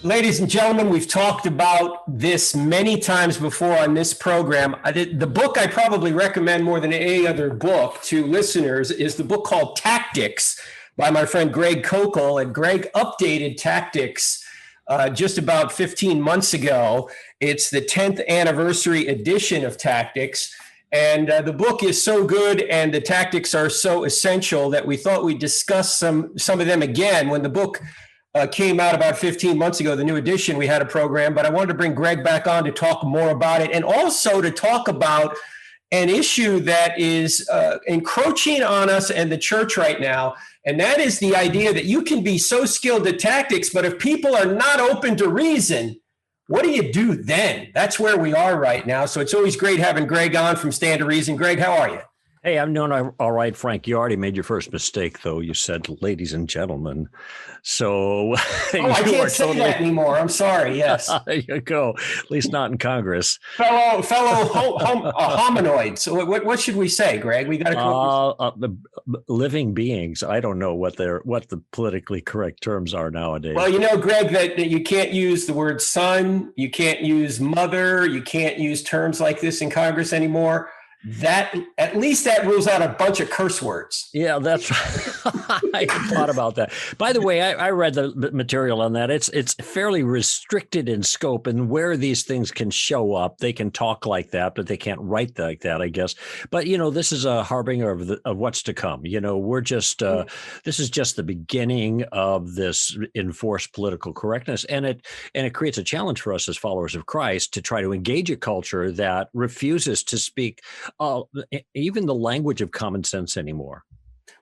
Ladies and gentlemen, we've talked about this many times before on this program. The book I probably recommend more than any other book to listeners is the book called Tactics by my friend Greg Koukl. And Greg updated Tactics just about 15 months ago. It's the 10th anniversary edition of Tactics. And the book is so good and the tactics are so essential that we thought we'd discuss some of them again. When the book came out about 15 months ago, the new edition, we had a program, but I wanted to bring Greg back on to talk more about it and also to talk about an issue that is encroaching on us and the church right now. And that is the idea that you can be so skilled at tactics, but if people are not open to reason, what do you do then? That's where we are right now. So it's always great having Greg on from Stand to Reason. Greg, how are you? Hey, I'm doing all right, Frank. You already made your first mistake, though. You said ladies and gentlemen. So I can't say that anymore. I'm sorry. Yes. There you go. At least not in Congress. Fellow hominoids. So what should we say, Greg? We got to the living beings. I don't know what the politically correct terms are nowadays. Well, you know, Greg, that you can't use the word son, you can't use mother, you can't use terms like this in Congress anymore. That at least that rules out a bunch of curse words. Yeah, that's I thought about that. By the way, I read the material on that. It's fairly restricted in scope and where these things can show up. They can talk like that, but they can't write like that, I guess. But you know, this is a harbinger of what's to come. You know, we're just this is just the beginning of this enforced political correctness, and it creates a challenge for us as followers of Christ to try to engage a culture that refuses to speak even the language of common sense anymore.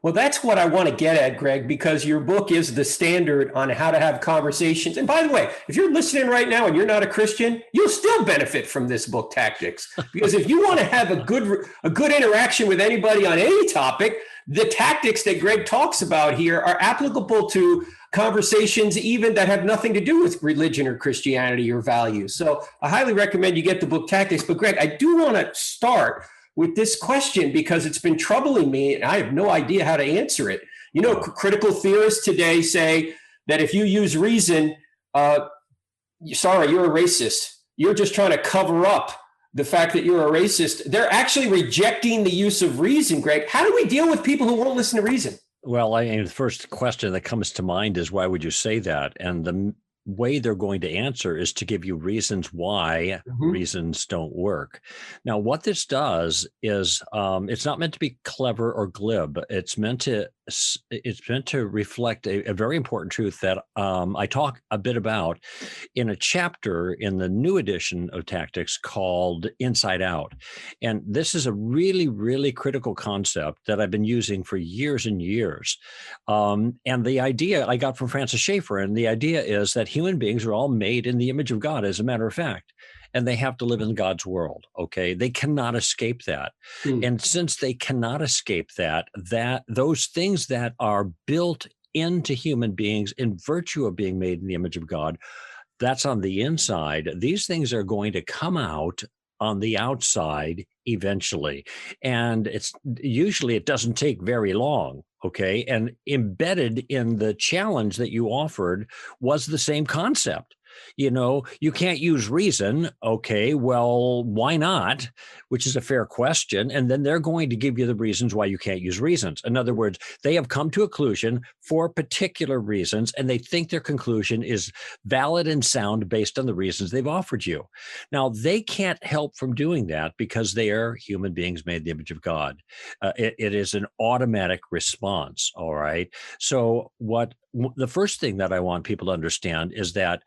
Well, that's what I want to get at, Greg, because your book is the standard on how to have conversations. And by the way, if you're listening right now and you're not a Christian, you'll still benefit from this book, Tactics. Because if you want to have a good interaction with anybody on any topic, the tactics that Greg talks about here are applicable to conversations even that have nothing to do with religion or Christianity or values. So I highly recommend you get the book Tactics. But Greg, I do want to start with this question because it's been troubling me and I have no idea how to answer it. You know, critical theorists today say that if you use reason, sorry, you're a racist. You're just trying to cover up the fact that you're a racist. They're actually rejecting the use of reason, Greg. How do we deal with people who won't listen to reason? Well, I mean, the first question that comes to mind is, why would you say that? And the way they're going to answer is to give you reasons why reasons don't work. Now, what this does is it's not meant to be clever or glib. It's meant to reflect a very important truth that I talk a bit about in a chapter in the new edition of Tactics called Inside Out. And this is a really, really critical concept that I've been using for years and years. And the idea I got from Francis Schaeffer, and the idea is that human beings are all made in the image of God, as a matter of fact. And they have to live in God's world, okay? They cannot escape that. And since they cannot escape that those things that are built into human beings in virtue of being made in the image of God, that's on the inside. These things are going to come out on the outside eventually. And it doesn't take very long, okay? And embedded in the challenge that you offered was the same concept. You know, you can't use reason. Okay, well, why not? Which is a fair question. And then they're going to give you the reasons why you can't use reasons. In other words, they have come to a conclusion for particular reasons, and they think their conclusion is valid and sound based on the reasons they've offered you. Now, they can't help from doing that because they are human beings made in the image of God. It is an automatic response, all right? So the first thing that I want people to understand is that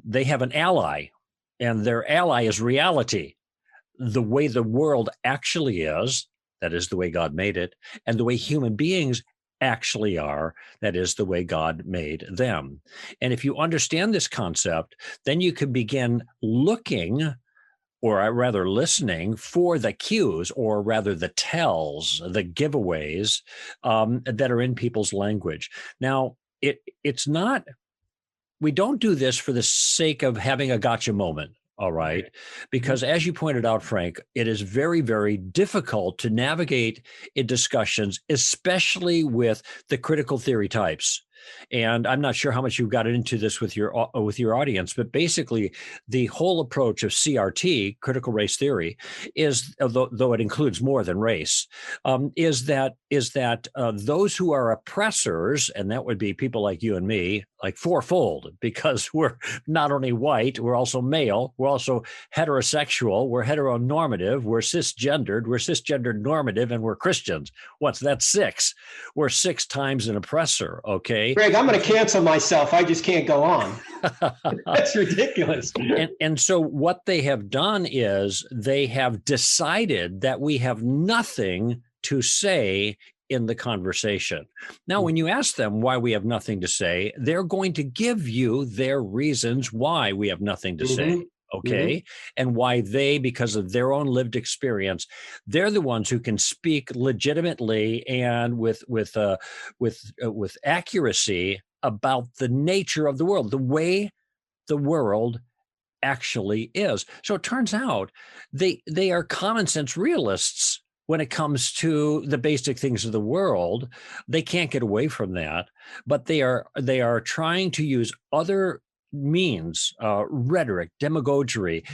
they have an ally, and their ally is reality. The way the world actually is, that is the way God made it, and the way human beings actually are, that is the way God made them. And if you understand this concept, then you can begin looking, or rather listening, for the cues, or rather the tells, the giveaways that are in people's language. Now, it's not, we don't do this for the sake of having a gotcha moment, all right? Because as you pointed out, Frank, it is very, very difficult to navigate in discussions, especially with the critical theory types. And I'm not sure how much you've got into this with your audience, but basically the whole approach of CRT, critical race theory, is, though it includes more than race, is that those who are oppressors, and that would be people like you and me, like fourfold, because we're not only white, we're also male, we're also heterosexual, we're heteronormative, we're cisgendered normative, and we're Christians. What's that? 6. We're 6 times an oppressor, okay? Greg, I'm going to cancel myself. I just can't go on. That's ridiculous. And so what they have done is they have decided that we have nothing to say in the conversation. Now, when you ask them why we have nothing to say, they're going to give you their reasons why we have nothing to say. Okay. And why they, because of their own lived experience, they're the ones who can speak legitimately and with accuracy about the nature of the world, the way the world actually is. So it turns out they are common sense realists when it comes to the basic things of the world. They can't get away from that, but they are trying to use other means, rhetoric, demagoguery,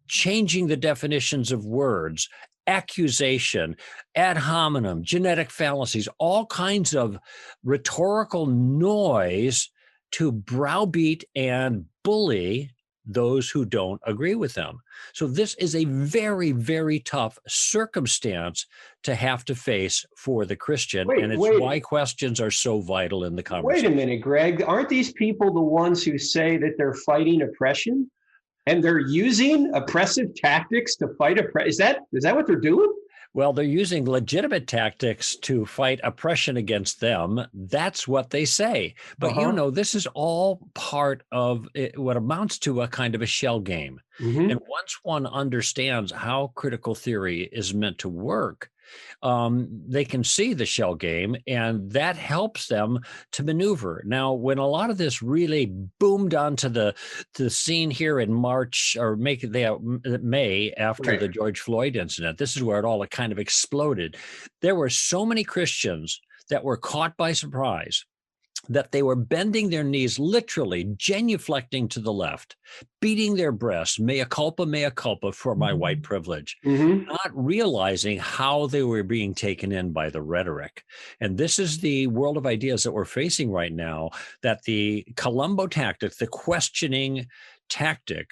changing the definitions of words, accusation, ad hominem, genetic fallacies, all kinds of rhetorical noise to browbeat and bully those who don't agree with them. So this is a very, very tough circumstance to have to face for the Christian. And it's why questions are so vital in the conversation. Wait a minute, Greg. Aren't these people the ones who say that they're fighting oppression and they're using oppressive tactics to fight oppression? Is that what they're doing? Well, they're using legitimate tactics to fight oppression against them. That's what they say. But this is all part of what amounts to a kind of a shell game. And once one understands how critical theory is meant to work, they can see the shell game, and that helps them to maneuver. Now, when a lot of this really boomed onto the scene here in March or May after the George Floyd incident, this is where it all kind of exploded. There were so many Christians that were caught by surprise that they were bending their knees, literally genuflecting to the left, beating their breasts, mea culpa for my white privilege, not realizing how they were being taken in by the rhetoric. And this is the world of ideas that we're facing right now, that the Columbo tactic, the questioning tactic,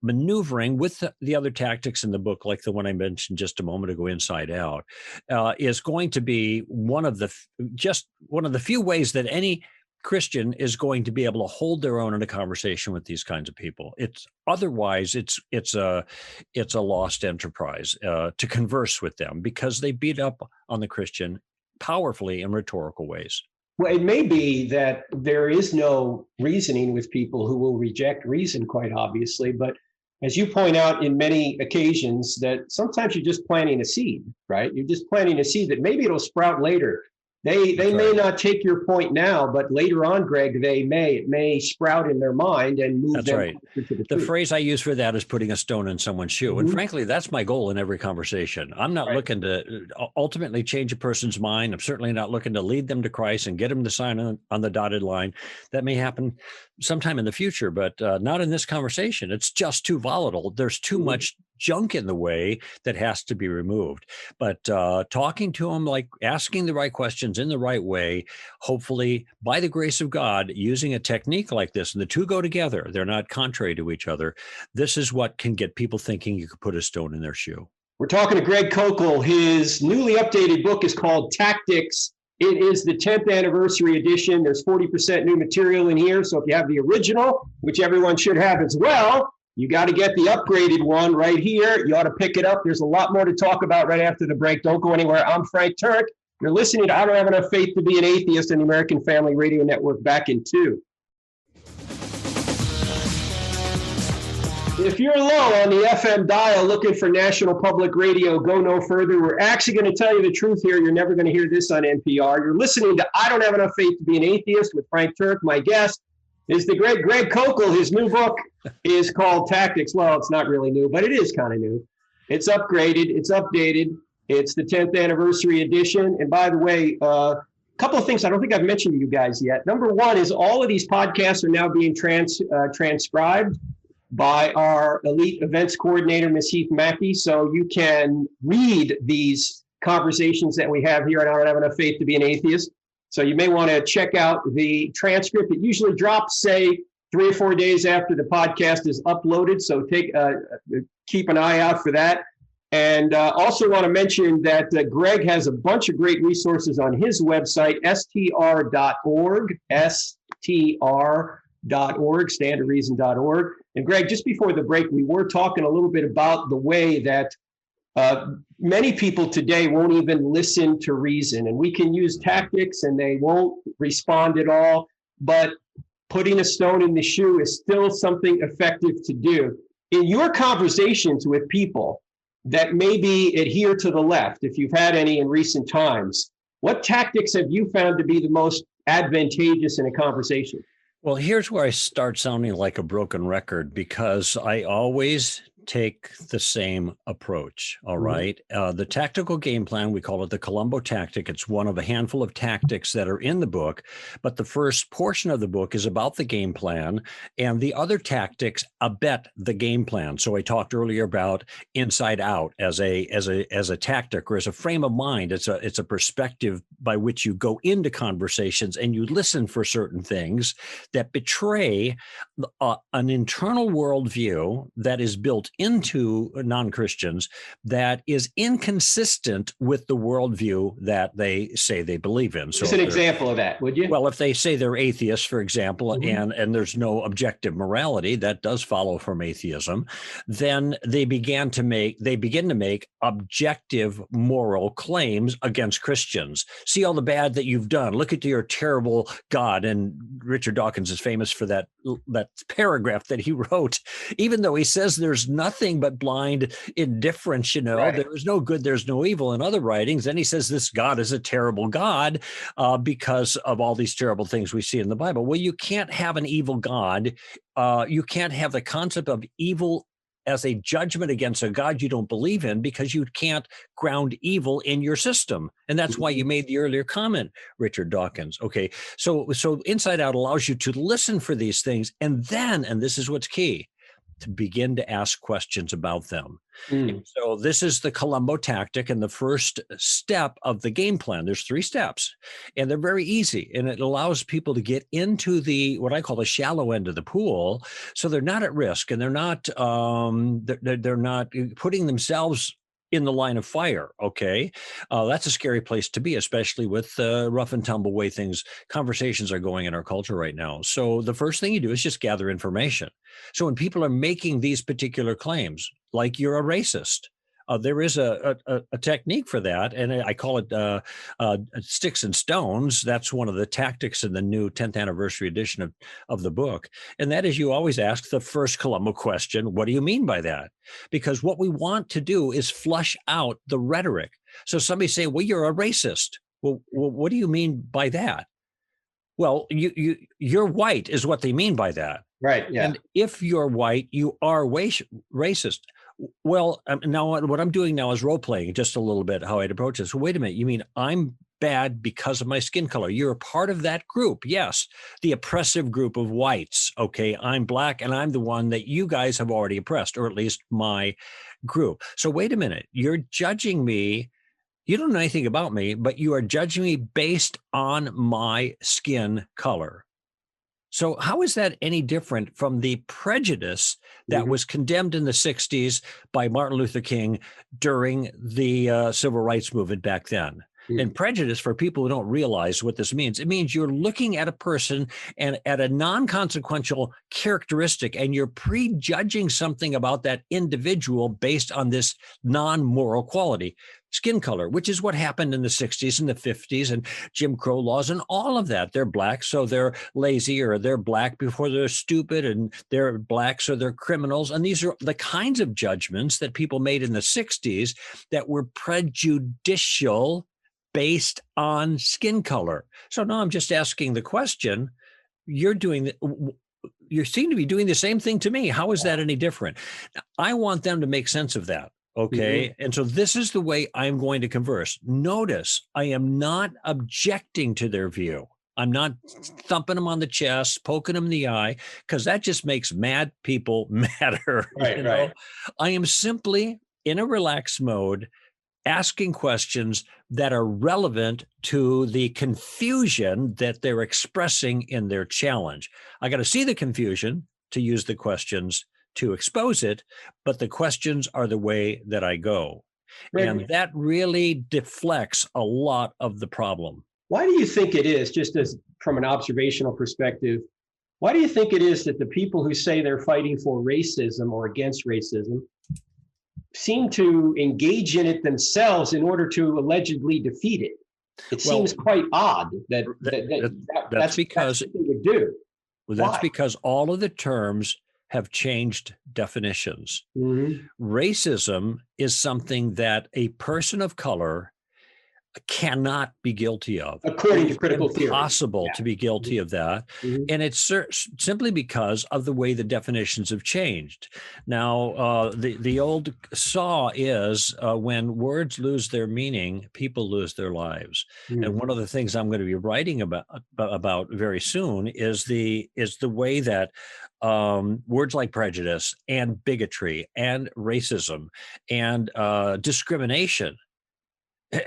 maneuvering with the other tactics in the book, like the one I mentioned just a moment ago, Inside Out, is going to be one of the few ways that any Christian is going to be able to hold their own in a conversation with these kinds of people. Otherwise it's a lost enterprise to converse with them, because they beat up on the Christian powerfully in rhetorical ways. Well, it may be that there is no reasoning with people who will reject reason, quite obviously, but as you point out in many occasions, that sometimes you're just planting a seed, right? You're just planting a seed that maybe it'll sprout later. They may not take your point now, but later on, Greg, it may sprout in their mind and move That's them right. to the The truth. phrase I use for that is putting a stone in someone's shoe. And frankly, that's my goal in every conversation. I'm not looking to ultimately change a person's mind. I'm certainly not looking to lead them to Christ and get them to sign on the dotted line. That may happen sometime in the future, but not in this conversation. It's just too volatile. There's too much junk in the way that has to be removed. But talking to them, like asking the right questions in the right way, hopefully by the grace of God, using a technique like this, and the two go together, they're not contrary to each other. This is what can get people thinking you could put a stone in their shoe. We're talking to Greg Koukl. His newly updated book is called Tactics. It is the 10th anniversary edition. There's 40% new material in here. So if you have the original, which everyone should have as well, you got to get the upgraded one right here. You ought to pick it up. There's a lot more to talk about right after the break. Don't go anywhere. I'm Frank Turek. You're listening to I Don't Have Enough Faith to Be an Atheist on the American Family Radio Network, back in 2. If you're low on the FM dial looking for National Public Radio, go no further. We're actually going to tell you the truth here. You're never going to hear this on NPR. You're listening to I Don't Have Enough Faith to Be an Atheist with Frank Turek. My guest is the great Greg Koukl. His new book is called Tactics. Well, it's not really new, but it is kind of new. It's upgraded. It's updated. It's the 10th anniversary edition. And by the way, couple of things I don't think I've mentioned to you guys yet. Number one is all of these podcasts are now being transcribed by our elite events coordinator, Ms. 𝗧𝗢𝗥𝗧𝗏. So you can read these conversations that we have here. I don't have enough faith to be an atheist. So you may want to check out the transcript. It usually drops, say, 3 or 4 days after the podcast is uploaded. So keep an eye out for that. And also want to mention that Greg has a bunch of great resources on his website, str.org, str.org, standardreason.org. And Greg, just before the break, we were talking a little bit about the way that many people today won't even listen to reason. And we can use tactics and they won't respond at all. But putting a stone in the shoe is still something effective to do. In your conversations with people that maybe adhere to the left, if you've had any in recent times, what tactics have you found to be the most advantageous in a conversation? Well, here's where I start sounding like a broken record, because I always take the same approach. All right. The tactical game plan, we call it the Columbo tactic. It's one of a handful of tactics that are in the book, but the first portion of the book is about the game plan, and the other tactics abet the game plan. So I talked earlier about inside out as a tactic, or as a frame of mind. It's a perspective by which you go into conversations and you listen for certain things that betray an internal worldview that is built into non-Christians that is inconsistent with the worldview that they say they believe in. So just an example of that, would you? Well, if they say they're atheists, for example, and there's no objective morality, that does follow from atheism, then they begin to make objective moral claims against Christians. See all the bad that you've done. Look at your terrible God. And Richard Dawkins is famous for that paragraph that he wrote, even though he says there's nothing but blind indifference, right. There is no good, there's no evil in other writings. Then he says this God is a terrible God because of all these terrible things we see in the Bible. Well, you can't have an evil God. You can't have the concept of evil as a judgment against a God you don't believe in, because you can't ground evil in your system. And that's why you made the earlier comment, Richard Dawkins. Okay, so Inside Out allows you to listen for these things, and then, and this is what's key, to begin to ask questions about them. So this is the Columbo tactic, and the first step of the game plan. There's 3 steps, and they're very easy, and it allows people to get into what I call the shallow end of the pool, so they're not at risk, and they're not putting themselves in the line of fire. Okay, that's a scary place to be, especially with the rough and tumble way conversations are going in our culture right now. So the first thing you do is just gather information. So when people are making these particular claims, like you're a racist, there is a technique for that, and I call it sticks and stones. That's one of the tactics in the new 10th anniversary edition of the book, and that is you always ask the first Columbo question, what do you mean by that? Because what we want to do is flush out the rhetoric. So somebody say, well, you're a racist. Well, what do you mean by that? Well, you're white is what they mean by that. Right, yeah. And if you're white, you are racist. Well, now what I'm doing now is role-playing just a little bit how I'd approach this. Wait a minute, you mean I'm bad because of my skin color? You're a part of that group, yes, the oppressive group of whites. Okay, I'm black, and I'm the one that you guys have already oppressed, or at least my group. So wait a minute, you're judging me. You don't know anything about me, but you are judging me based on my skin color. So how is that any different from the prejudice that was condemned in the 60s by Martin Luther King during the civil rights movement back then? And prejudice, for people who don't realize what this means, it means you're looking at a person and at a non-consequential characteristic, and you're prejudging something about that individual based on this non-moral quality. Skin color, which is what happened in the 60s and the 50s and Jim Crow laws and all of that. They're black, so they're lazy, or they're black before they're stupid, and they're black, so they're criminals. And these are the kinds of judgments that people made in the 60s that were prejudicial based on skin color. So now I'm just asking the question, you seem to be doing the same thing to me. How is that any different? I want them to make sense of that. Okay. And so this is the way I'm going to converse. Notice I am not objecting to their view. I'm not thumping them on the chest, poking them in the eye, because that just makes mad people madder. Right, right. I am simply in a relaxed mode, asking questions that are relevant to the confusion that they're expressing in their challenge. I got to see the confusion to use the questions to expose it, but the questions are the way that I go. Right. And that really deflects a lot of the problem. Why do you think it is, just as from an observational perspective, why do you think it is that the people who say they're fighting for racism or against racism seem to engage in it themselves in order to allegedly defeat it? It seems quite odd that's because what they would do. Well, that's because all of the terms have changed definitions. Racism is something that a person of color cannot be guilty of. According to critical theory. It's impossible to be guilty of that. And it's simply because of the way the definitions have changed. Now, the old saw is when words lose their meaning, people lose their lives. And one of the things I'm going to be writing about very soon is the way that words like prejudice and bigotry and racism and discrimination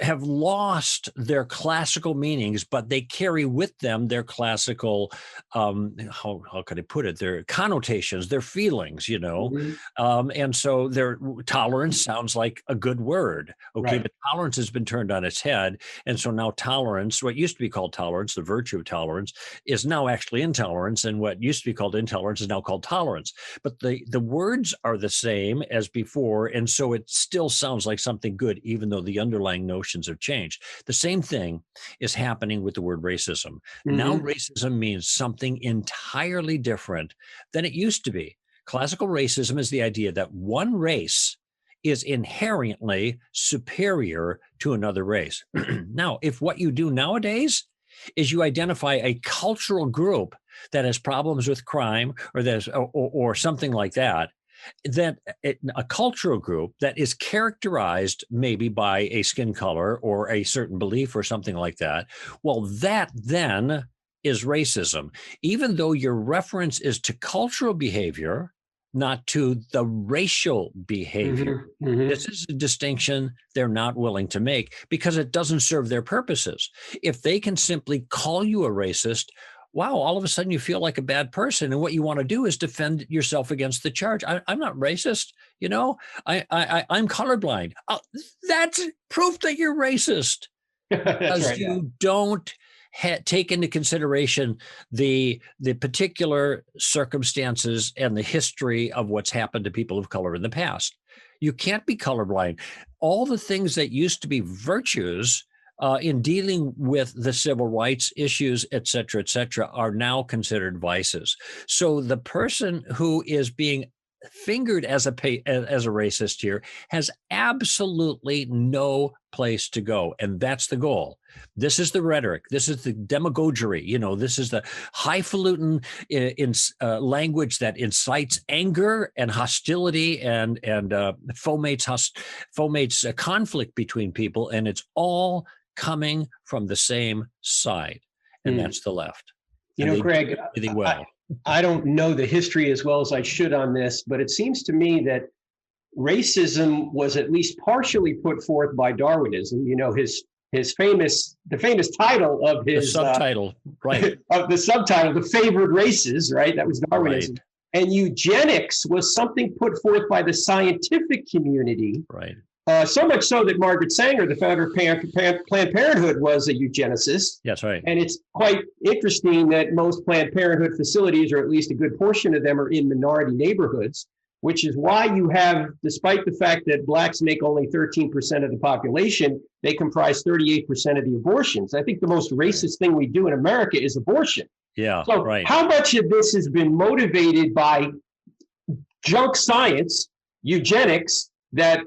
have lost their classical meanings, but they carry with them their classical, how could I put it, their connotations, their feelings, and so their tolerance sounds like a good word, okay, but tolerance has been turned on its head, and so now tolerance, what used to be called tolerance, the virtue of tolerance, is now actually intolerance, and what used to be called intolerance is now called tolerance. But the words are the same as before, and so it still sounds like something good, even though the underlying notions have changed. The same thing is happening with the word racism. Now racism means something entirely different than it used to be. Classical racism is the idea that one race is inherently superior to another race. Now, if what you do nowadays is you identify a cultural group that has problems with crime or something like that, a cultural group that is characterized maybe by a skin color or a certain belief or something like that, well, that then is racism, even though your reference is to cultural behavior, not to the racial behavior. This is a distinction they're not willing to make because it doesn't serve their purposes. If they can simply call you a racist, wow, all of a sudden you feel like a bad person. And what you want to do is defend yourself against the charge. I'm not racist. I'm colorblind. That's proof that you're racist. Because you don't take into consideration the particular circumstances and the history of what's happened to people of color in the past. You can't be colorblind. All the things that used to be virtues in dealing with the civil rights issues, et cetera, are now considered vices. So the person who is being fingered as a racist here has absolutely no place to go. And that's the goal. This is the rhetoric. This is the demagoguery. This is the highfalutin language that incites anger and hostility and fomates a conflict between people. And it's all coming from the same side, and that's the left. Craig, really well. I don't know the history as well as I should on this, but it seems to me that racism was at least partially put forth by Darwinism. The famous title of his subtitle, of the subtitle, "The Favored Races," right? That was Darwinism. Right. And eugenics was something put forth by the scientific community. Right. So much so that Margaret Sanger, the founder of Planned Parenthood, was a eugenicist. That's right. And it's quite interesting that most Planned Parenthood facilities, or at least a good portion of them, are in minority neighborhoods, which is why you have, despite the fact that Blacks make only 13% of the population, they comprise 38% of the abortions. I think the most racist thing we do in America is abortion. Yeah, so right. How much of this has been motivated by junk science, eugenics, that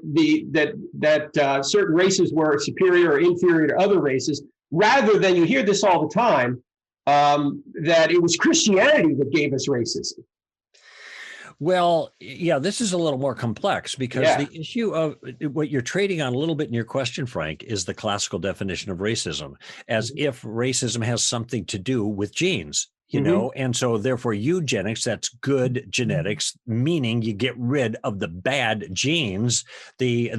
certain races were superior or inferior to other races, rather than, you hear this all the time, that it was Christianity that gave us racism? Well, yeah, this is a little more complex because Yeah. the issue of what you're trading on a little bit in your question, Frank, is the classical definition of racism, as if racism has something to do with genes. And so therefore eugenics, that's good genetics, meaning you get rid of the bad genes, the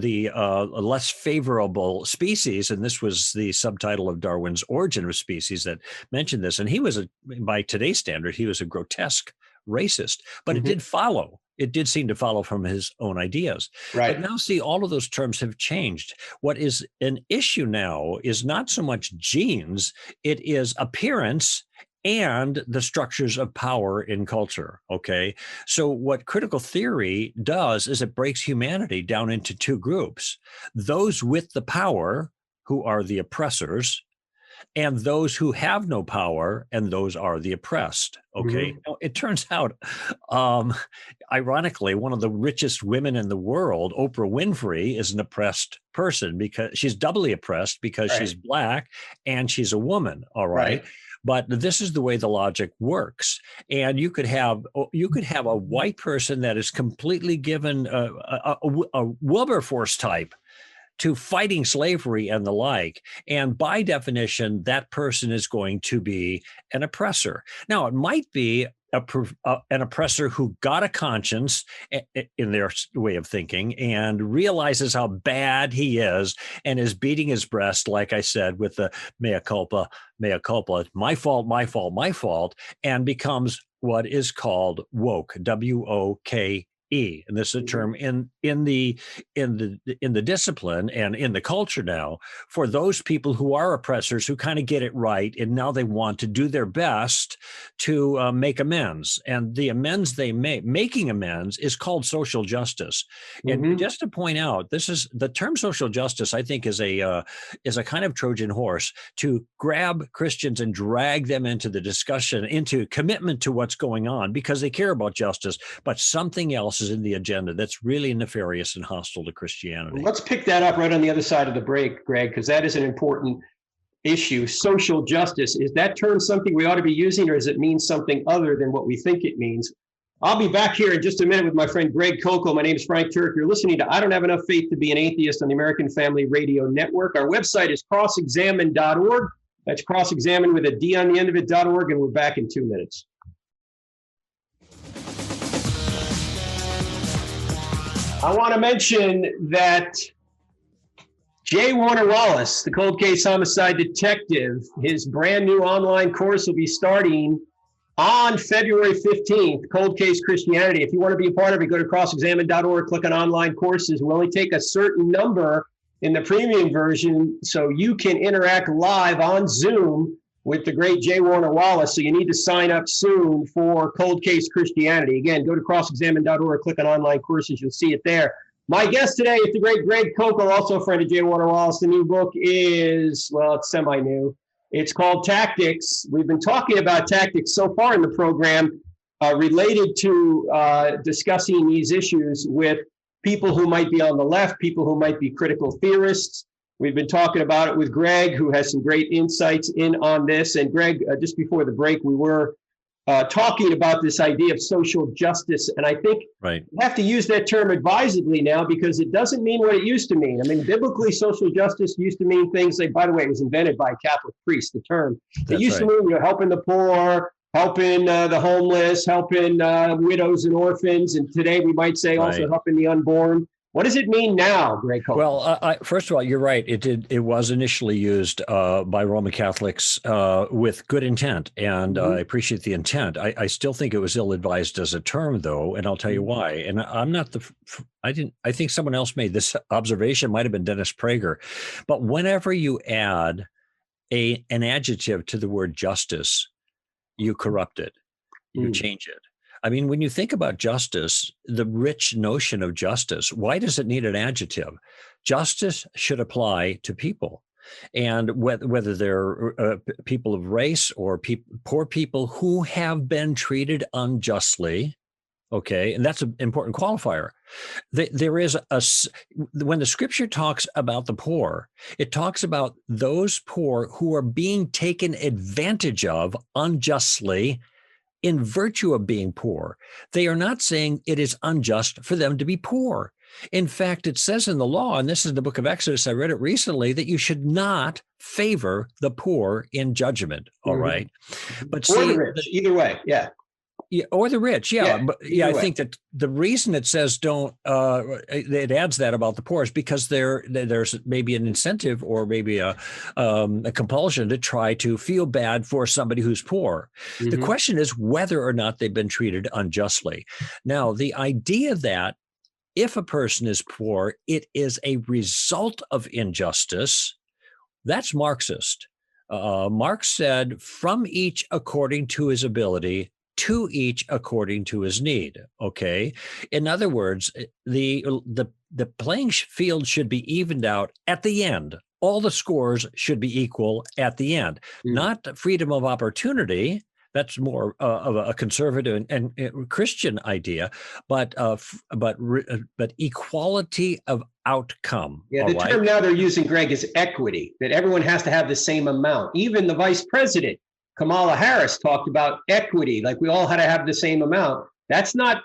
less favorable species. And this was the subtitle of Darwin's Origin of Species that mentioned this. And he was, by today's standard, he was a grotesque racist, but it did follow. It did seem to follow from his own ideas. Right. But now, see, all of those terms have changed. What is an issue now is not so much genes, it is appearance and the structures of power in culture. Okay. So what critical theory does is it breaks humanity down into two groups: those with the power, who are the oppressors, and those who have no power, and those are the oppressed. Okay. Now, it turns out, ironically, one of the richest women in the world, Oprah Winfrey, is an oppressed person because she's doubly oppressed because she's Black and she's a woman. All right. But this is the way the logic works. And you could have a white person that is completely given a Wilberforce type to fighting slavery and the like. And by definition, that person is going to be an oppressor. Now, it might be an oppressor who got a conscience in their way of thinking and realizes how bad he is and is beating his breast, like I said, with the mea culpa, my fault, and becomes what is called woke, WOKE. And this is a term in the discipline and in the culture now for those people who are oppressors who kind of get it right, and now they want to do their best to make amends. And the amends they making amends is called social justice. And just to point out, this is the term social justice, I think, is a kind of Trojan horse to grab Christians and drag them into the discussion, into commitment to what's going on, because they care about justice, but something else is in the agenda that's really nefarious and hostile to Christianity. Let's pick that up right on the other side of the break, Greg, because that is an important issue. Social justice, is that term something we ought to be using, or does it mean something other than what we think it means? I'll be back here in just a minute with my friend Greg Koukl. My name is Frank Turek. You're listening to I Don't Have Enough Faith to Be an Atheist on the American Family Radio Network. Our website is crossexamine.org. That's crossexamine with a D on the end of it.org, and we're back in 2 minutes. I want to mention that J. Warner Wallace, the cold case homicide detective, his brand new online course will be starting on February 15th, Cold Case Christianity. If you want to be a part of it, go to crossexamine.org, click on online courses. We'll only take a certain number in the premium version so you can interact live on Zoom with the great J. Warner Wallace. So you need to sign up soon for Cold Case Christianity. Again, go to crossexamine.org, click on online courses. You'll see it there. My guest today is the great Greg Koukl, also a friend of J. Warner Wallace. The new book is, well, it's semi-new. It's called Tactics. We've been talking about tactics so far in the program related to discussing these issues with people who might be on the left, people who might be critical theorists. We've been talking about it with Greg, who has some great insights in on this. And Greg, just before the break, we were talking about this idea of social justice. And I think we have to use that term advisedly now, because it doesn't mean what it used to mean. I mean, biblically, social justice used to mean things like, by the way, it was invented by a Catholic priest, the term. It used to mean, helping the poor, helping the homeless, helping widows and orphans. And today we might say also helping the unborn. What does it mean now, Greg Koukl? Well, first of all, you're right. It was initially used by Roman Catholics with good intent, and I appreciate the intent. I still think it was ill-advised as a term, though, and I'll tell you why. And I'm not I think someone else made this observation. Might have been Dennis Prager. But whenever you add an adjective to the word justice, you corrupt it. You change it. I mean, when you think about justice, the rich notion of justice, why does it need an adjective? Justice should apply to people. And whether they're people of race or poor people who have been treated unjustly, okay, and that's an important qualifier. There is when the scripture talks about the poor, it talks about those poor who are being taken advantage of unjustly in virtue of being poor. They are not saying it is unjust for them to be poor. In fact, it says in the law, and this is the book of Exodus, I read it recently, that you should not favor the poor in judgment. All right. But or see, the rich, either way. Yeah. Yeah, or the rich, yeah, but yeah, I way. think that the reason it says don't, it adds that about the poor is because there's maybe an incentive or maybe a compulsion to try to feel bad for somebody who's poor. The question is whether or not they've been treated unjustly. Now, the idea that if a person is poor, it is a result of injustice, that's Marxist. Marx said, from each according to his ability, to each according to his need. Okay. In other words, the playing field should be evened out at the end. All the scores should be equal at the end, not freedom of opportunity. That's more of a conservative and Christian idea, but equality of outcome. Yeah, the term now they're using, Greg, is equity, that everyone has to have the same amount. Even the vice president, Kamala Harris, talked about equity, like we all had to have the same amount. That's not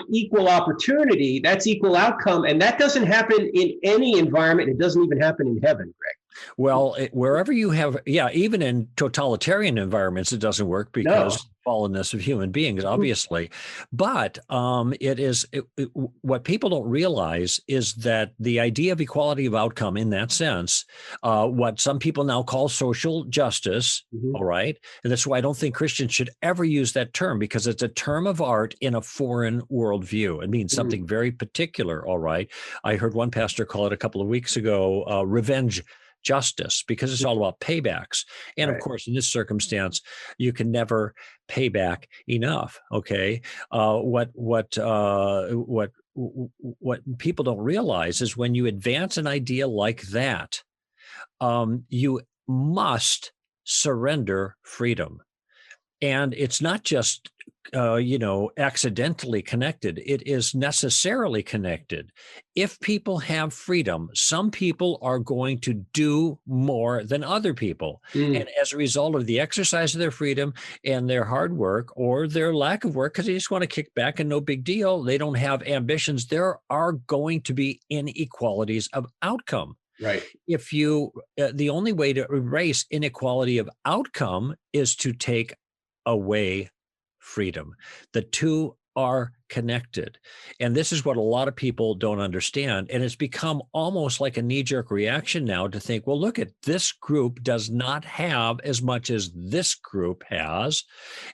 equal opportunity, that's equal outcome. And that doesn't happen in any environment. It doesn't even happen in heaven, Greg. Well, wherever you have, even in totalitarian environments, it doesn't work because fallenness of human beings, obviously. But what people don't realize is that the idea of equality of outcome in that sense, what some people now call social justice, all right? And that's why I don't think Christians should ever use that term, because it's a term of art in a foreign worldview. It means something very particular, all right? I heard one pastor call it a couple of weeks ago, revenge justice, because it's all about paybacks. And of course, in this circumstance, you can never pay back enough. Okay. What people don't realize is when you advance an idea like that, you must surrender freedom. And it's not just, accidentally connected. It is necessarily connected. If people have freedom, some people are going to do more than other people. And as a result of the exercise of their freedom and their hard work or their lack of work, because they just want to kick back and no big deal, they don't have ambitions, there are going to be inequalities of outcome. Right. If the only way to erase inequality of outcome is to take away freedom. The two are connected. And this is what a lot of people don't understand. And it's become almost like a knee-jerk reaction now to think, well, look, this group does not have as much as this group has.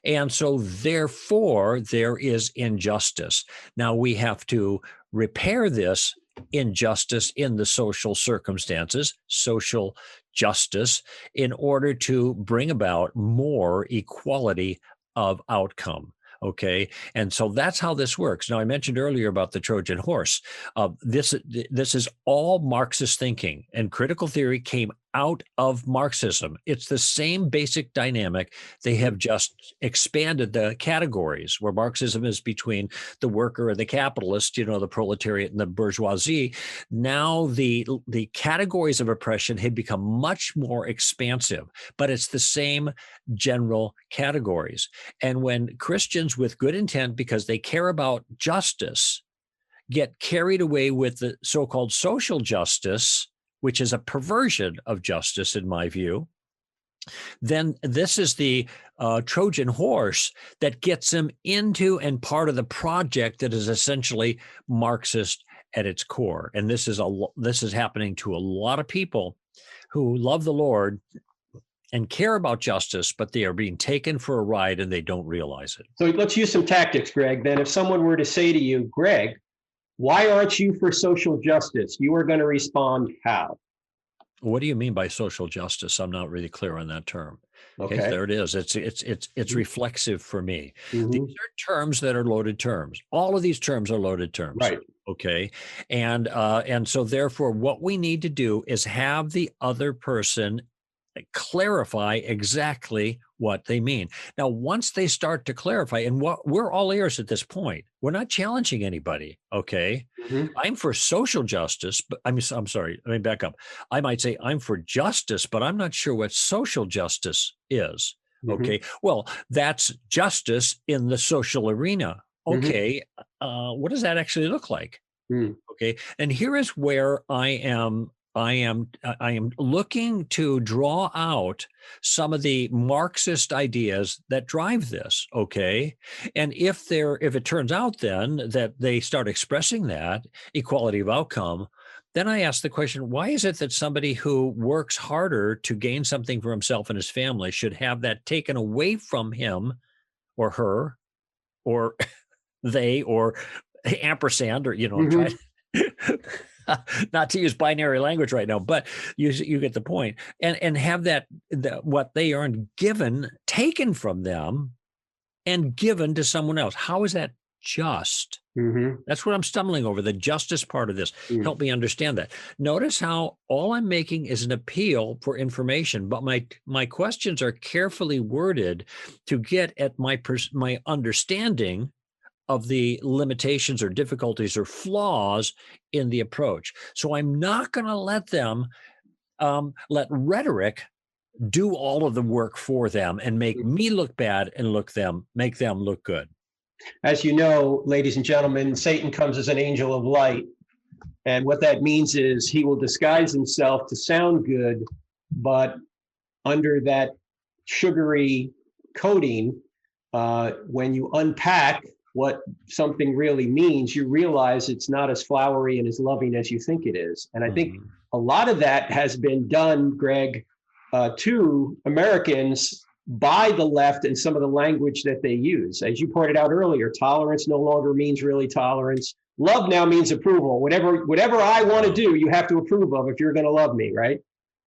And so therefore, there is injustice. Now we have to repair this injustice in the social circumstances, social justice, in order to bring about more equality of outcome. Okay. And so that's how this works. Now, I mentioned earlier about the Trojan horse. This is all Marxist thinking, and critical theory came out of Marxism. It's the same basic dynamic. They have just expanded the categories, where Marxism is between the worker and the capitalist, the proletariat and the bourgeoisie. Now the categories of oppression have become much more expansive, but it's the same general categories. And when Christians with good intent, because they care about justice, get carried away with the so-called social justice, which is a perversion of justice in my view, then this is the Trojan horse that gets them into and part of the project that is essentially Marxist at its core. And this is happening to a lot of people who love the Lord and care about justice, but they are being taken for a ride and they don't realize it. So let's use some tactics, Greg. Then if someone were to say to you, Greg, why aren't you for social justice? You are going to respond how? What do you mean by social justice? I'm not really clear on that term. Okay, there it is. It's reflexive for me. These are terms that are loaded terms. All of these terms are loaded terms. Right. Okay. And so therefore, what we need to do is have the other person clarify exactly what they mean. Now, once they start to clarify, and we're all ears at this point, we're not challenging anybody. Okay. I'm for social justice, but I'm sorry, let me back up. I might say I'm for justice, but I'm not sure what social justice is. Okay. Well, that's justice in the social arena. Okay. What does that actually look like? Okay. And here is where I am looking to draw out some of the Marxist ideas that drive this. Okay. And if it turns out then that they start expressing that equality of outcome, then I ask the question, why is it that somebody who works harder to gain something for himself and his family should have that taken away from him or her or they or ampersand or, try not to use binary language right now, but you get the point, and have that what they earned taken from them and given to someone else. How is that just? That's what I'm stumbling over, the justice part of this. Help me understand that. Notice how all I'm making is an appeal for information, but my questions are carefully worded to get at my understanding of the limitations or difficulties or flaws in the approach. So I'm not going to let them let rhetoric do all of the work for them and make me look bad and make them look good. As you know, ladies and gentlemen, Satan comes as an angel of light. And what that means is he will disguise himself to sound good, but under that sugary coating, when you unpack what something really means, you realize it's not as flowery and as loving as you think it is. And I think a lot of that has been done, Greg, to Americans by the left and some of the language that they use. As you pointed out earlier, tolerance no longer means really tolerance. Love now means approval. Whatever I want to do, you have to approve of if you're going to love me, right?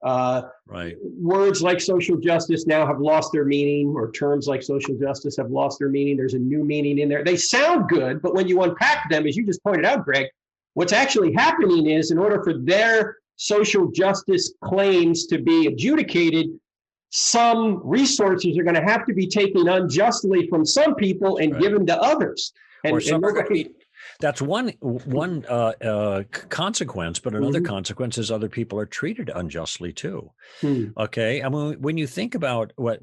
Right. Words like social justice now have lost their meaning, or terms like social justice have lost their meaning. There's a new meaning in there. They sound good, but when you unpack them, as you just pointed out, Greg, what's actually happening is in order for their social justice claims to be adjudicated, some resources are going to have to be taken unjustly from some people and given to others. That's one consequence, but another consequence is other people are treated unjustly too. Okay, I mean, when you think about what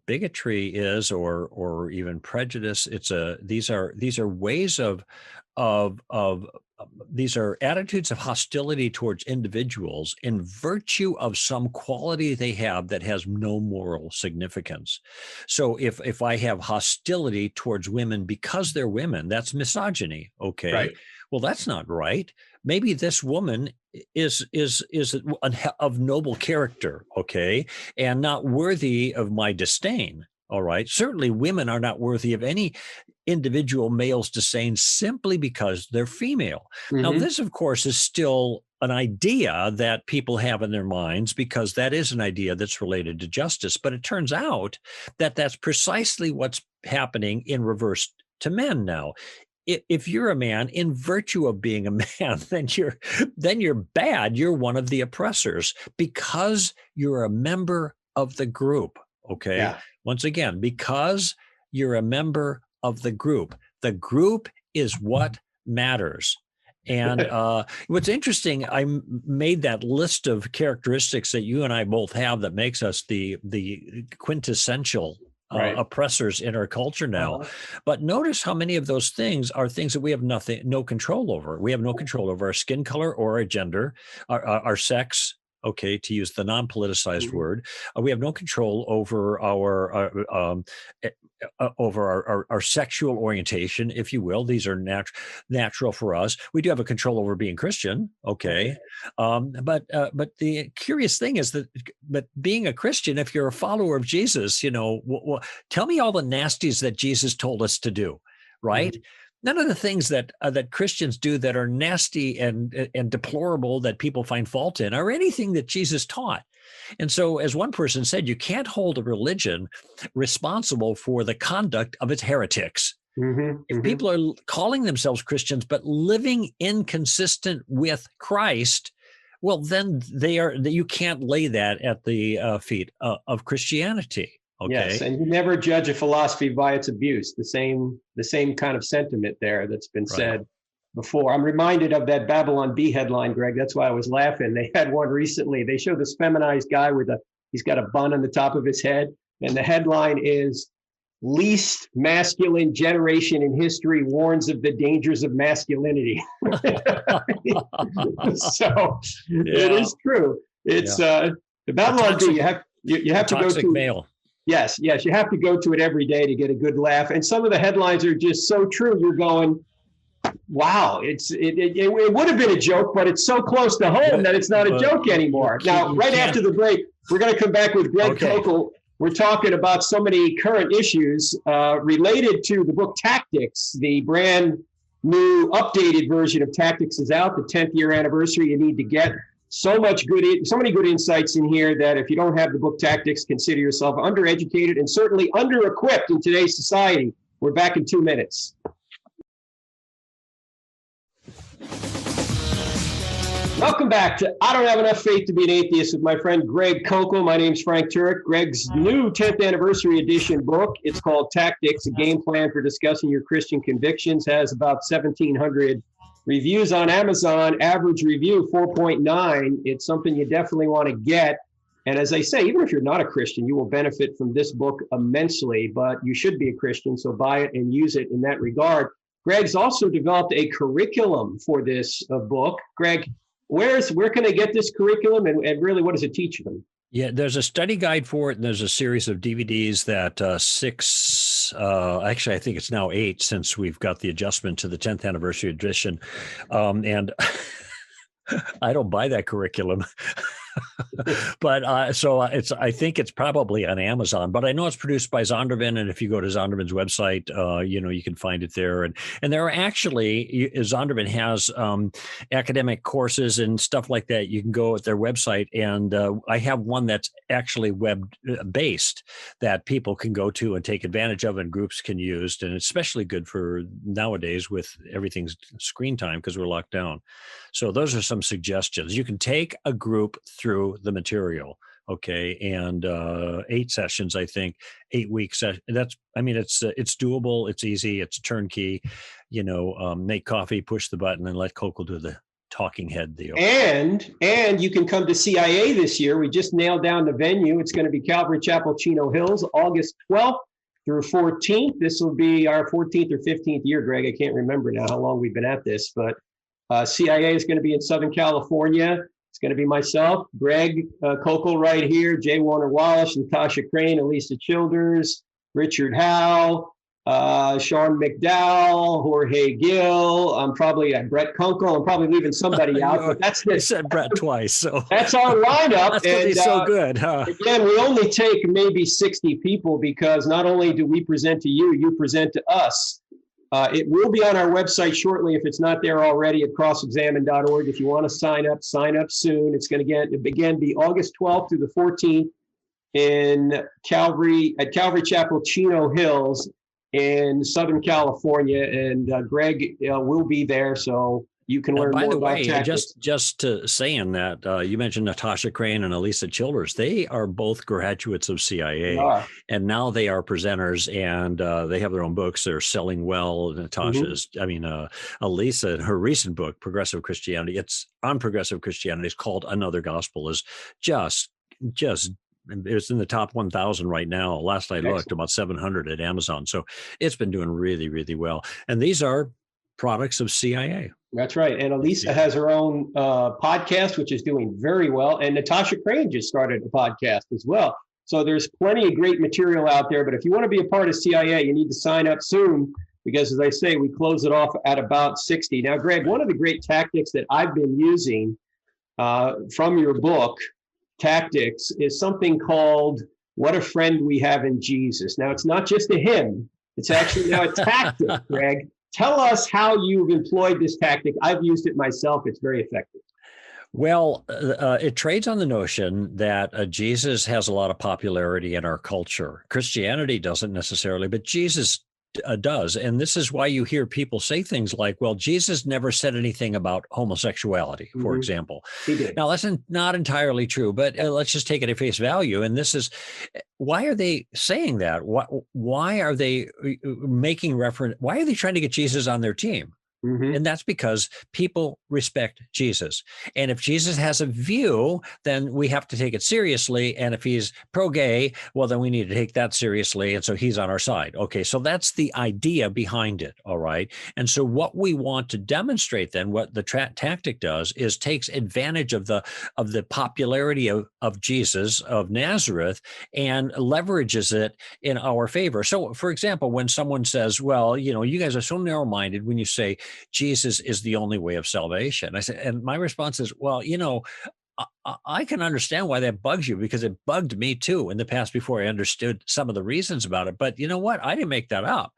bigotry is, or even prejudice, these are ways of these are attitudes of hostility towards individuals in virtue of some quality they have that has no moral significance. So if I have hostility towards women because they're women, that's misogyny. Okay. Right. Well, that's not right. Maybe this woman is of noble character, okay, and not worthy of my disdain. All right. Certainly women are not worthy of any individual male's disdain simply because they're female. Now, this, of course, is still an idea that people have in their minds, because that is an idea that's related to justice. But it turns out that that's precisely what's happening in reverse to men now. If you're a man, in virtue of being a man, then you're bad. You're one of the oppressors because you're a member of the group. Okay. Yeah. Once again, because you're a member of the group. The group is what matters. And what's interesting, I made that list of characteristics that you and I both have that makes us the quintessential oppressors in our culture now. But notice how many of those things are things that we have no control over. We have no control over our skin color or our gender, our sex. Okay, to use the non-politicized word, we have no control over our sexual orientation, if you will. These are natural for us. We do have a control over being Christian, okay, but the curious thing is but being a Christian, if you're a follower of Jesus, tell me all the nasties that Jesus told us to do, right? None of the things that Christians do that are nasty and deplorable that people find fault in are anything that Jesus taught. And so, as one person said, you can't hold a religion responsible for the conduct of its heretics. If people are calling themselves Christians but living inconsistent with Christ, well, then you can't lay that at the feet of Christianity. Okay. Yes, and you never judge a philosophy by its abuse. The same kind of sentiment there that's been said before. I'm reminded of that Babylon Bee headline, Greg. That's why I was laughing. They had one recently. They showed this feminized guy he's got a bun on the top of his head, And the headline is "Least Masculine Generation in History Warns of the Dangers of Masculinity." So it is true. It's the Babylon Bee. You have to go to male. Yes, you have to go to it every day to get a good laugh. And some of the headlines are just so true. You're going, wow, it would have been a joke, but it's so close to home that it's not a joke anymore. Now, right after the break, we're going to come back with Greg Koukl. We're talking about so many current issues related to the book Tactics. The brand new updated version of Tactics is out, the 10th year anniversary. You need to get so many good insights in here that if you don't have the book Tactics, consider yourself undereducated and certainly under-equipped in today's society. We're back in 2 minutes. Welcome back to I Don't Have Enough Faith to Be an Atheist with my friend Greg Koukl. My name's Frank Turek. Greg's new 10th anniversary edition book, it's called Tactics, a game plan for discussing your Christian convictions, has about 1,700 reviews on Amazon. Average review 4.9. It's something you definitely want to get. And as I say, even if you're not a Christian, you will benefit from this book immensely, but you should be a Christian, so buy it and use it in that regard. Greg's also developed a curriculum for this book. Greg, where can I get this curriculum, and really what does it teach them? Yeah, there's a study guide for it, and there's a series of DVDs that actually I think it's now 8 since we've got the adjustment to the 10th anniversary edition. And I don't buy that curriculum. But I think it's probably on Amazon, but I know it's produced by Zondervan. And if you go to Zondervan's website, you can find it there. And there are actually, Zondervan has academic courses and stuff like that. You can go at their website, and I have one that's actually web based that people can go to and take advantage of, and groups can use. And it's especially good for nowadays with everything's screen time because we're locked down. So those are some suggestions. You can take a group through the material, okay, and 8 sessions, I think, 8 weeks. It's doable, it's easy, it's turnkey. Make coffee, push the button, and let Koukl do the talking head deal. And you can come to CIA this year. We just nailed down the venue. It's going to be Calvary Chapel, Chino Hills, August 12th through 14th. This will be our 14th or 15th year, Greg. I can't remember now how long we've been at this, but CIA is going to be in Southern California. It's going to be myself, Greg Koukl right here, J. Warner Wallace, Natasha Crane, Elisa Childers, Richard Howe, Sean McDowell, Jorge Gill. I'm probably Brett Koukl. I'm probably leaving somebody out, but that's this. You said Brett twice, so that's our lineup. That's going to be so good, huh? Again, we only take maybe 60 people because not only do we present to you, you present to us. It will be on our website shortly if it's not there already at crossexamine.org. If you want to sign up soon. It's going to be August 12th through the 14th at Calvary Chapel, Chino Hills in Southern California. And Greg will be there, so you can learn more about tactics. By the way, just to saying that, you mentioned Natasha Crane and Elisa Childers. They are both graduates of CIA, and now they are presenters, and they have their own books. They're selling well. Natasha's, Elisa, her recent book, Progressive Christianity, it's on progressive Christianity. It's called Another Gospel. Is just it's in the top 1,000 right now. Last I looked, about 700 at Amazon. So it's been doing really, really well. And these are products of CIA. That's right. And Elisa has her own podcast, which is doing very well. And Natasha Crane just started a podcast as well. So there's plenty of great material out there. But if you want to be a part of CIA, you need to sign up soon because, as I say, we close it off at about 60. Now, Greg, one of the great tactics that I've been using from your book, Tactics, is something called What a Friend We Have in Jesus. Now, it's not just a hymn. It's actually now a tactic, Greg. Tell us how you've employed this tactic. I've used it myself. It's very effective. Well, it trades on the notion that Jesus has a lot of popularity in our culture. Christianity doesn't necessarily, but Jesus does. And this is why you hear people say things like, well, Jesus never said anything about homosexuality, for example. He did. Now, that's not entirely true, but let's just take it at face value. And this is, why are they saying that? Why are they making reference? Why are they trying to get Jesus on their team? And that's because people respect Jesus. And if Jesus has a view, then we have to take it seriously. And if he's pro-gay, well, then we need to take that seriously. And so he's on our side. Okay, so that's the idea behind it. All right. And so what we want to demonstrate then, what the tactic does, is takes advantage of the popularity of Jesus of Nazareth and leverages it in our favor. So, for example, when someone says, well, you guys are so narrow-minded when you say Jesus is the only way of salvation. I said, and my response is, well, I can understand why that bugs you, because it bugged me too in the past before I understood some of the reasons about it. But you know what? I didn't make that up.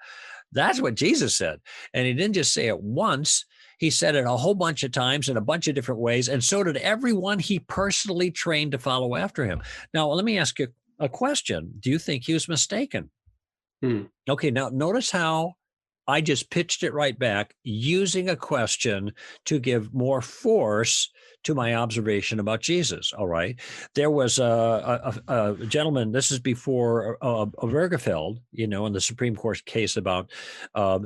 That's what Jesus said. And he didn't just say it once. He said it a whole bunch of times in a bunch of different ways. And so did everyone he personally trained to follow after him. Now, let me ask you a question. Do you think he was mistaken? Okay, now notice how I just pitched it right back using a question to give more force to my observation about Jesus. All right. There was a gentleman, this is before Obergefell, in the Supreme Court case about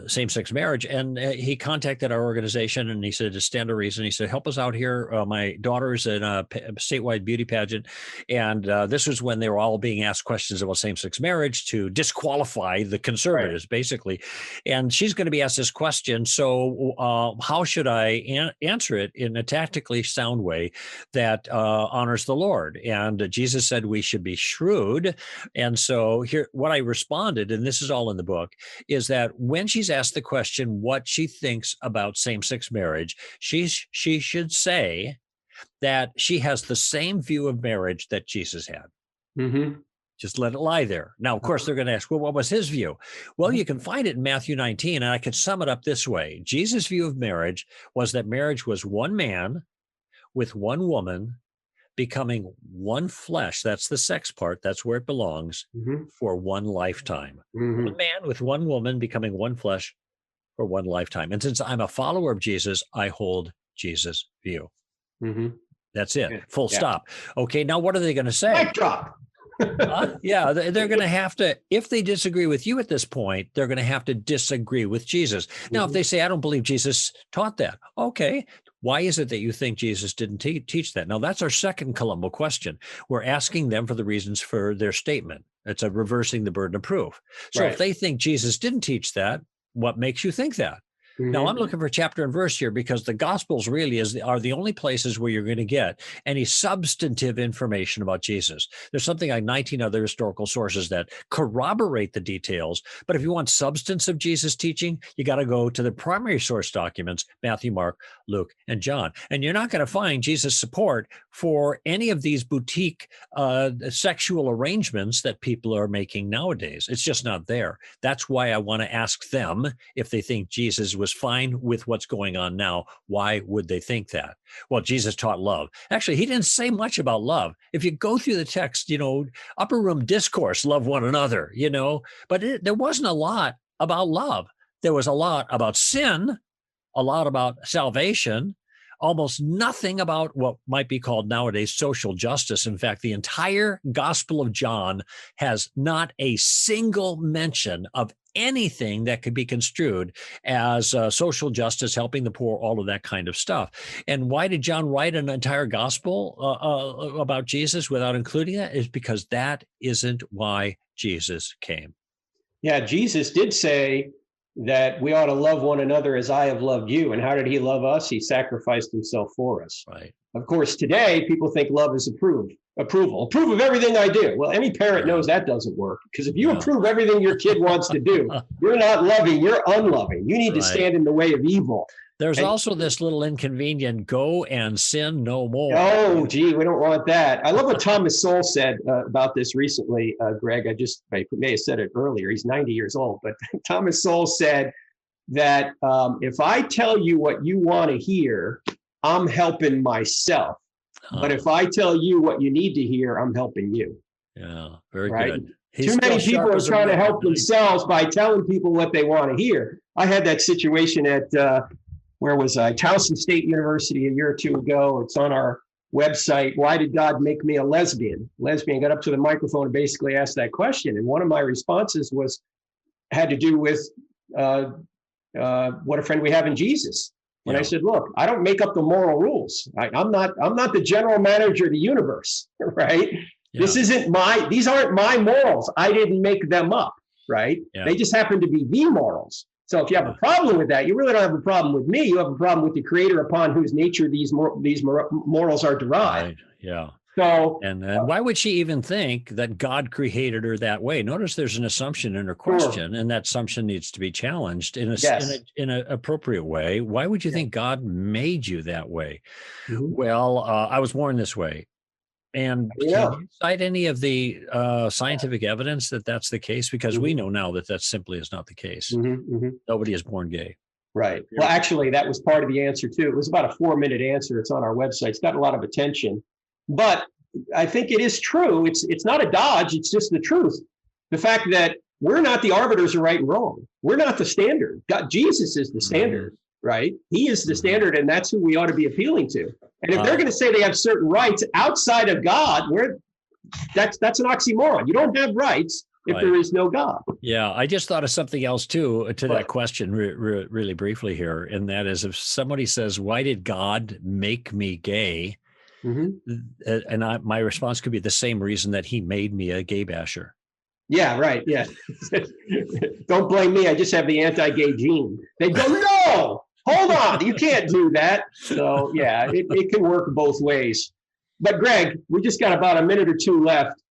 same-sex marriage. And he contacted our organization and he said, to stand to reason, he said, help us out here. My daughter's in a statewide beauty pageant. And this was when they were all being asked questions about same-sex marriage to disqualify the conservatives, basically. And she's going to be asked this question. So how should I answer it in a tactically sound way that honors the Lord? And Jesus said we should be shrewd. And so here, what I responded, and this is all in the book, is that when she's asked the question what she thinks about same-sex marriage, she should say that she has the same view of marriage that Jesus had. Just let it lie there. Now, of course, they're going to ask, well, what was his view? Well, you can find it in Matthew 19, and I could sum it up this way. Jesus' view of marriage was that marriage was one man with one woman becoming one flesh. That's the sex part. That's where it belongs, for one lifetime. One man with one woman becoming one flesh for one lifetime. And since I'm a follower of Jesus, I hold Jesus' view. That's it. Full stop. Okay, now what are they going to say? Mic drop. Yeah, they're going to have to, if they disagree with you at this point, they're going to have to disagree with Jesus. Now, if they say, I don't believe Jesus taught that. Okay, why is it that you think Jesus didn't teach that? Now, that's our second Columbo question. We're asking them for the reasons for their statement. It's a reversing the burden of proof. So if they think Jesus didn't teach that, what makes you think that? Now, I'm looking for chapter and verse here because the Gospels really are the only places where you're going to get any substantive information about Jesus. There's something like 19 other historical sources that corroborate the details. But if you want substance of Jesus' teaching, you got to go to the primary source documents, Matthew, Mark, Luke, and John. And you're not going to find Jesus' support for any of these boutique sexual arrangements that people are making nowadays. It's just not there. That's why I want to ask them if they think Jesus was fine with what's going on now. Why would they think that? Well, Jesus taught love. Actually, he didn't say much about love. If you go through the text, upper room discourse, love one another, but there wasn't a lot about love. There was a lot about sin, a lot about salvation, almost nothing about what might be called nowadays social justice. In fact, the entire Gospel of John has not a single mention of anything that could be construed as social justice, helping the poor, all of that kind of stuff. And why did John write an entire gospel about Jesus without including that? Is because that isn't why Jesus came. Yeah, Jesus did say that we ought to love one another as I have loved you. And how did he love us? He sacrificed himself for us. Right. Of course, today people think love is approval. Approve of everything I do. Well, any parent knows that doesn't work, because if you approve everything your kid wants to do, you're not loving, you're unloving. You need to stand in the way of evil. There's also this little inconvenient, go and sin no more. Oh, gee, we don't want that. I love what Thomas Sowell said about this recently, Greg. I may have said it earlier. He's 90 years old, but Thomas Sowell said that if I tell you what you want to hear, I'm helping myself. But if I tell you what you need to hear, I'm helping you. Yeah, very good. Too many people are trying to help themselves by telling people what they want to hear. I had that situation at, where was I? Towson State University a year or two ago. It's on our website. Why did God make me a lesbian? Lesbian got up to the microphone and basically asked that question. And one of my responses had to do with what a friend we have in Jesus. And Yeah. I said, look, I don't make up the moral rules. I'm not the general manager of the universe, right? Yeah. These aren't my morals. I didn't make them up, right? Yeah. They just happen to be the morals. So if you have a problem with that, you really don't have a problem with me. You have a problem with the creator upon whose nature these morals are derived. Right. Yeah. So, and why would she even think that God created her that way? Notice there's an assumption in her question, and that assumption needs to be challenged in an appropriate way. Why would you think God made you that way? Mm-hmm. Well, I was born this way. And can you cite any of the scientific evidence that that's the case? Because we know now that that simply is not the case. Nobody is born gay. Right. Well, actually, that was part of the answer, too. It was about a 4-minute answer. It's on our website. It's got a lot of attention. But I think it is true. It's not a dodge. It's just the truth. The fact that we're not the arbiters of right and wrong. We're not the standard. Jesus is the standard, right? He is the standard, and that's who we ought to be appealing to. And if they're going to say they have certain rights outside of God, that's an oxymoron. You don't have rights if there is no God. Yeah, I just thought of something else too to that question really briefly here, and that is if somebody says, "Why did God make me gay?" And my response could be the same reason that He made me a gay basher. Yeah, right. Yeah. Don't blame me. I just have the anti-gay gene. They go, no. Hold on, you can't do that. So yeah, it can work both ways. But Greg, we just got about a minute or two left.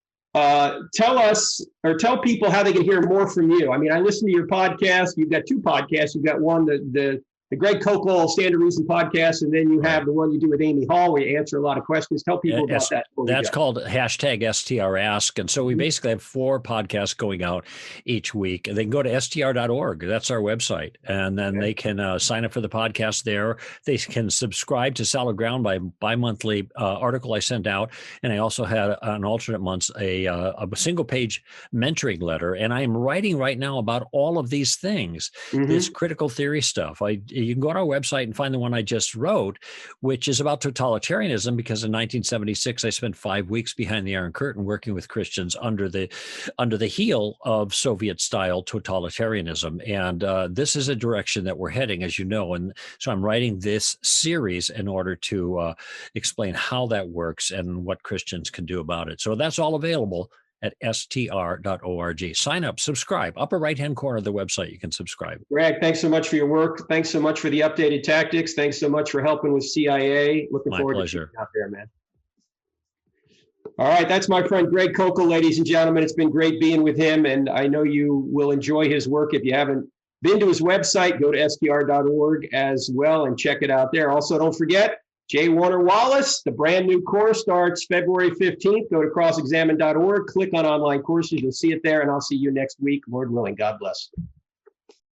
Tell people how they can hear more from you. I mean, I listen to your podcast. You've got 2 podcasts. You've got one, the Greg Koukl Stand to Reason podcast, and then you have the one you do with Amy Hall where you answer a lot of questions. Tell people about that. That's called #STRask. And so we basically have 4 podcasts going out each week. They can go to str.org. That's our website. And then they can sign up for the podcast there. They can subscribe to Solid Ground by bi-monthly article I send out. And I also had on alternate months a single page mentoring letter. And I am writing right now about all of these things, this critical theory stuff. You can go to our website and find the one I just wrote, which is about totalitarianism, because in 1976, I spent 5 weeks behind the Iron Curtain working with Christians under the heel of Soviet-style totalitarianism. And this is a direction that we're heading, as you know. And so I'm writing this series in order to explain how that works and what Christians can do about it. So that's all available at str.org. Sign up, subscribe. Upper right-hand corner of the website, you can subscribe. Greg, thanks so much for your work. Thanks so much for the updated tactics. Thanks so much for helping with CIA. Looking forward to seeing you out there, man. All right, that's my friend Greg Koukl, ladies and gentlemen. It's been great being with him, and I know you will enjoy his work. If you haven't been to his website, go to str.org as well and check it out there. Also, don't forget, J. Warner Wallace, the brand new course starts February 15th. Go to crossexamine.org, click on online courses. You'll see it there, and I'll see you next week. Lord willing, God bless.